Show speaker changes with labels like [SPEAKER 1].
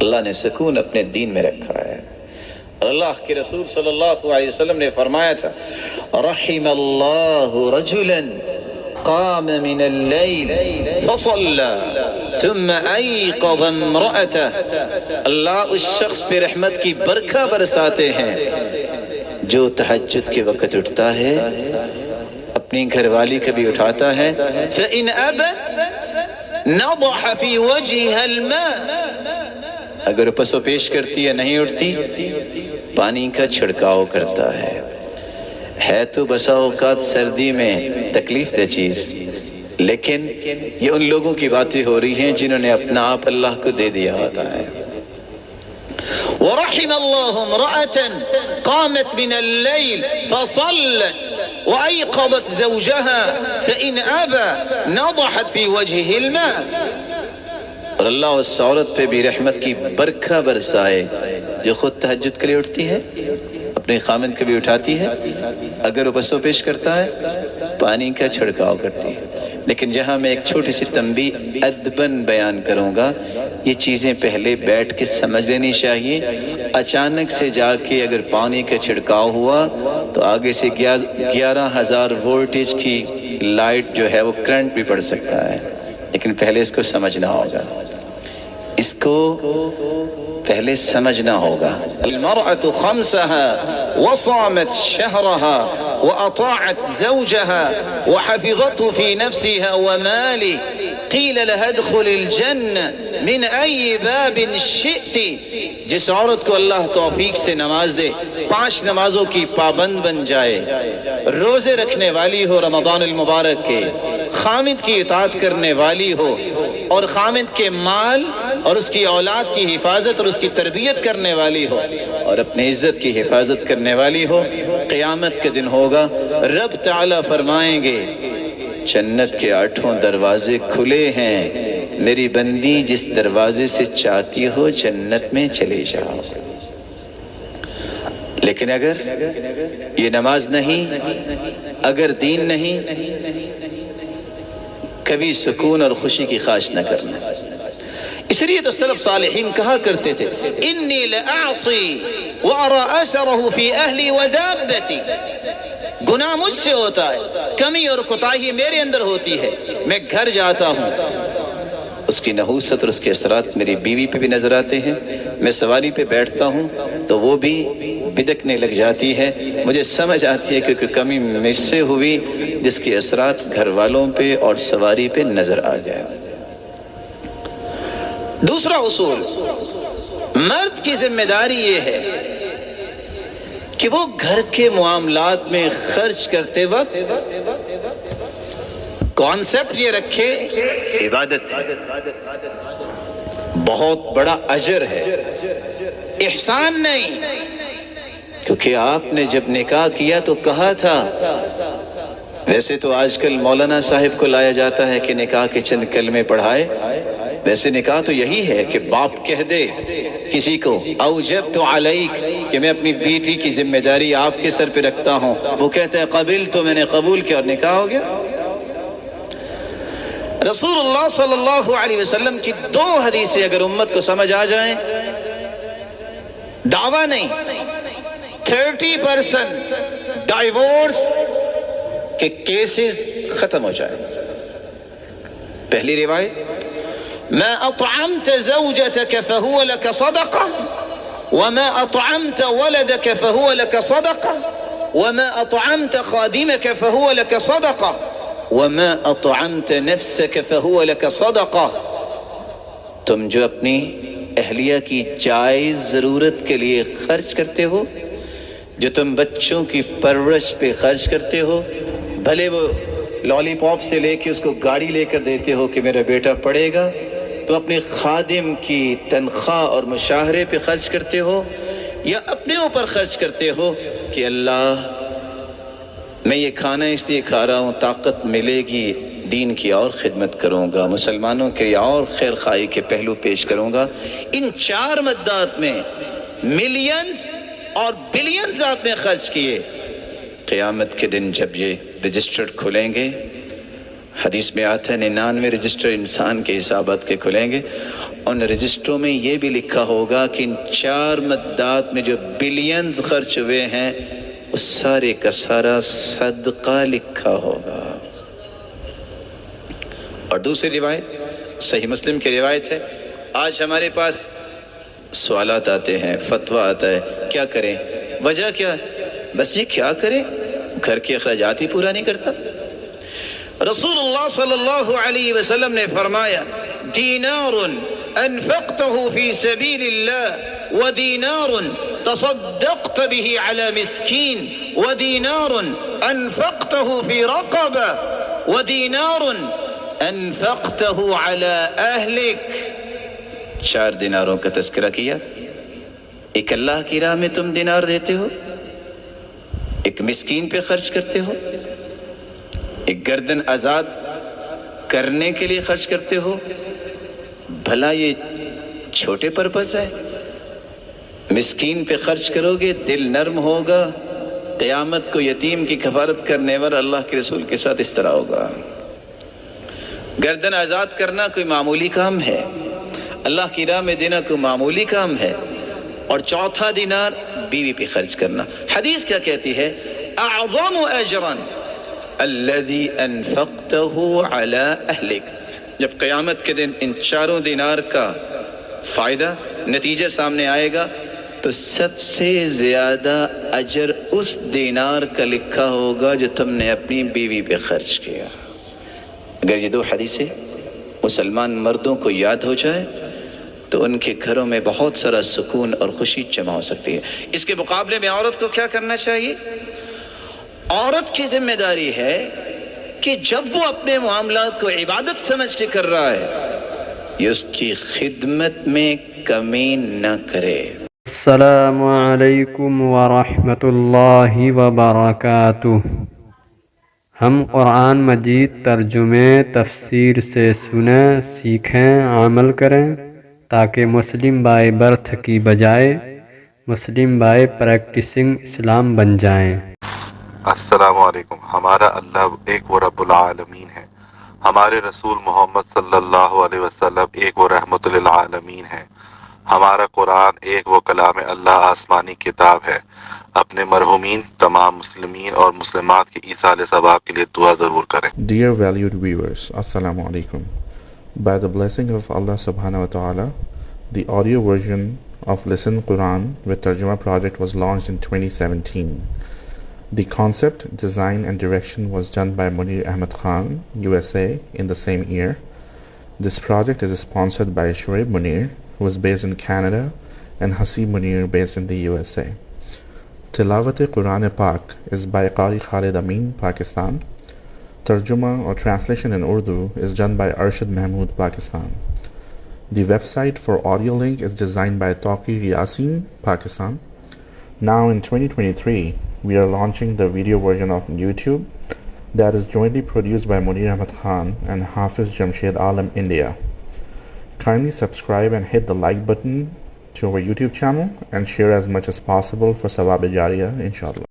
[SPEAKER 1] اللہ نے سکون اپنے دین میں رکھا ہے. اللہ کے رسول صلی اللہ علیہ وسلم نے فرمایا تھا رحم اللہ رجلا قام من اللیل فصلى ثم ایقظ امرأته. اللہ اس شخص پہ رحمت کی برکھا برساتے ہیں جو تہجد کے وقت اٹھتا ہے، اپنی گھر والی کبھی اٹھاتا ہے. فإن أبت نضح في وجهها الماء. اگر پسو پیش کرتی ہے نہیں اٹھتی، پانی کا چھڑکاؤ کرتا ہے تو بسا اوقات سردی میں تکلیف دہ چیز، لیکن یہ ان لوگوں کی باتیں ہو رہی ہیں جنہوں نے اپنا آپ اللہ کو دے دیا ہوتا ہے. وَرَحِمَ اللَّهُ امْرَأَةً قَامَتْ مِنَ اللَّيْلِ فَصَلَّتْ وَأَيْقَظَتْ زَوْجَهَا فَإِنْ أَبَى نَضَحَتْ فِي وَجْهِهِ الْمَاءَ. اور اللہ اس عورت پہ بھی رحمت کی برکھا برسائے جو خود تہجد کے لیے اٹھتی ہے، اپنے خامند کو بھی اٹھاتی ہے، اگر وہ پسو پیش کرتا ہے پانی کا چھڑکاؤ کرتی ہے. لیکن جہاں میں ایک چھوٹی سی تنبیہ ادباً بیان کروں گا، یہ چیزیں پہلے بیٹھ کے سمجھ لینی چاہیے. اچانک سے جا کے اگر پانی کا چھڑکاؤ ہوا تو آگے سے 11,000 وولٹیج کی لائٹ جو ہے وہ کرنٹ بھی پڑ سکتا ہے. لیکن پہلے اس کو سمجھنا ہوگا، اس کو پہلے سمجھنا ہوگا. المرأة خمسها وصامت شهرها وأطاعت زوجها وحفظته في نفسها وماله قيل لها ادخل الجنة من أي باب شئت. جس عورت کو اللہ توفیق سے نماز دے، 5 نمازوں کی پابند بن جائے، روزے رکھنے والی ہو رمضان المبارک کے، خامد کی اطاعت کرنے والی ہو اور خامد کے مال اور اس کی اولاد کی حفاظت اور اس کی تربیت کرنے والی ہو اور اپنے عزت کی حفاظت کرنے والی ہو، قیامت کے دن ہوگا رب تعالیٰ فرمائیں گے جنت کے 8 دروازے کھلے ہیں، میری بندی جس دروازے سے چاہتی ہو جنت میں چلے جاؤ. لیکن اگر یہ نماز نہیں، اگر دین نہیں، کبھی سکون اور خوشی کی خواہش نہ کرنا. اس لیے تو سلف صالحین کہا کرتے تھے انی لأعصی وأرى أثره في أهلی ودابتی. گناہ مجھ سے ہوتا ہے، کمی اور کوتاہی میرے اندر ہوتی ہے، میں گھر جاتا ہوں، اس کی نحوست اور اس کے اثرات میری بیوی پہ بھی نظر آتے ہیں. میں سواری پہ بیٹھتا ہوں تو وہ بھی بدکنے لگ جاتی ہے، مجھے سمجھ آتی ہے کیونکہ کمی مجھ سے ہوئی جس کے اثرات گھر والوں پہ اور سواری پہ نظر آ جائے. دوسرا اصول، مرد کی ذمہ داری یہ ہے کہ وہ گھر کے معاملات میں خرچ کرتے وقت کانسیپٹ یہ رکھے عبادت ہے، بہت بڑا اجر ہے، احسان نہیں. کیونکہ آپ نے جب نکاح کیا تو کہا تھا، ویسے تو آج کل مولانا صاحب کو لایا جاتا ہے کہ نکاح کے چند کلمے پڑھائے، ویسے نکاح تو یہی ہے کہ باپ کہہ دے کسی کو اوجبت علیک کہ میں اپنی بیٹی کی ذمہ داری آپ کے سر پہ رکھتا ہوں، وہ کہتا ہے قبل تو میں نے قبول کیا اور نکاح ہو گیا. رسول اللہ صلی اللہ علیہ وسلم کی 2 حدیثیں اگر امت کو سمجھ آ جائیں، دعویٰ نہیں، 30% ڈائیورس کے کیسز ختم ہو جائے. پہلی روایت ما اطعمت زوجتك فهو لك صدقة وما اطعمت ولدك فهو لك صدقة وما اطعمت خادمك فهو لك صدقة وما اطعمت نفسك فهو لك صدقة. تم جو اپنی اہلیہ کی جائز ضرورت کے لیے خرچ کرتے ہو، جو تم بچوں کی پرورش پہ خرچ کرتے ہو، بھلے وہ لالی پاپ سے لے کے اس کو گاڑی لے کر دیتے ہو کہ میرا بیٹا پڑھے گا، تو اپنے خادم کی تنخواہ اور مشاہرے پہ خرچ کرتے ہو یا اپنے اوپر خرچ کرتے ہو کہ اللہ میں یہ کھانا اس لیے کھا رہا ہوں طاقت ملے گی دین کی اور خدمت کروں گا، مسلمانوں کے اور خیر خواہی کے پہلو پیش کروں گا. ان 4 مدات میں ملینز اور بلینز آپ نے خرچ کیے. قیامت کے دن جب یہ رجسٹر کھلیں گے، حدیث میں آتا ہے 99 رجسٹر انسان کے حسابات کے کھلیں گے ان رجسٹروں میں یہ بھی لکھا ہوگا کہ ان 4 مدات میں جو بلینز خرچ ہوئے ہیں اس سارے کا سارا صدقہ لکھا ہوگا۔ اور دوسری روایت صحیح مسلم کی روایت ہے، آج ہمارے پاس سوالات آتے ہیں، فتویٰ آتا ہے، کیا کریں؟ وجہ کیا؟ بس یہ کیا کریں؟ گھر کے اخراجات ہی پورا نہیں کرتا۔ رسول اللہ صلی اللہ علیہ وسلم نے فرمایا دینار انفقته فی سبیل اللہ ودینار تصدقت به علی مسکین ودینار انفقته فی رقبہ ودینار انفقته علی اہلک۔ 4 دیناروں کا تذکرہ کیا، ایک اللہ کی راہ میں تم دینار دیتے ہو، ایک مسکین پہ خرچ کرتے ہو، ایک گردن آزاد کرنے کے لیے خرچ کرتے ہو۔ بھلا یہ چھوٹے پرپس ہے؟ مسکین پہ خرچ کرو گے دل نرم ہوگا، قیامت کو یتیم کی کفارت کرنے والا اللہ کے رسول کے ساتھ اس طرح ہوگا۔ گردن آزاد کرنا کوئی معمولی کام ہے، اللہ کی راہ میں دینا کوئی معمولی کام ہے۔ اور چوتھا دینار بیوی پہ خرچ کرنا۔ حدیث کیا کہتی ہے؟ اعظم اجرا الذي انفقته على اهلك۔ جب قیامت کے دن ان 4 دینار کا فائدہ نتیجہ سامنے آئے گا تو سب سے زیادہ اجر اس دینار کا لکھا ہوگا جو تم نے اپنی بیوی پہ خرچ کیا۔ اگر یہ 2 حدیثیں مسلمان مردوں کو یاد ہو جائے تو ان کے گھروں میں بہت سارا سکون اور خوشی جمع ہو سکتی ہے۔ اس کے مقابلے میں عورت کو کیا کرنا چاہیے؟ عورت کی ذمہ داری ہے کہ جب وہ اپنے معاملات کو عبادت سمجھ کے کر رہا ہے یہ اس کی خدمت میں کمی نہ کرے۔
[SPEAKER 2] السلام علیکم ورحمۃ اللہ وبرکاتہ۔ ہم قرآن مجید ترجمے تفسیر سے سنیں، سیکھیں، عمل کریں تاکہ مسلم بائی برتھ کی بجائے مسلم بائی پریکٹسنگ اسلام بن جائیں۔
[SPEAKER 3] السلام علیکم۔ ہمارا اللہ ایک وہ رب العالمین ہے، ہمارے رسول محمد صلی اللہ علیہ وسلم ایک وہ رحمت للعالمین ہے، ہمارا قرآن ایک وہ کلام اللہ آسمانی کتاب ہے۔ اپنے مرحومین تمام مسلمین اور مسلمات کی ایصال ثواب کے لیے دعا ضرور کریں۔
[SPEAKER 4] Dear valued viewers, Assalamu alaikum. By the blessing of Allah subhanahu wa ta'ala, the audio version of Listen Quran with Tarjuma project was launched in 2017. The concept, design and direction was done by Munir Ahmed Khan, USA in the same year. This project is sponsored by Shoaib Munir, who is based in Canada, and Hasib Munir based in the USA. Tilawat Quran Pak is by Qari Khalid Amin, Pakistan. Tarjuma or translation in Urdu is done by Arshad Mahmood, Pakistan. The website for audio link is designed by Taqir Yasin, Pakistan. Now in 2023, we are launching the video version of YouTube that is jointly produced by Munir Ahmed Khan and Hafiz Jamshed Alam, India. Kindly subscribe and hit the like button to our YouTube channel and share as much as possible for Sawab Jariyah, inshallah.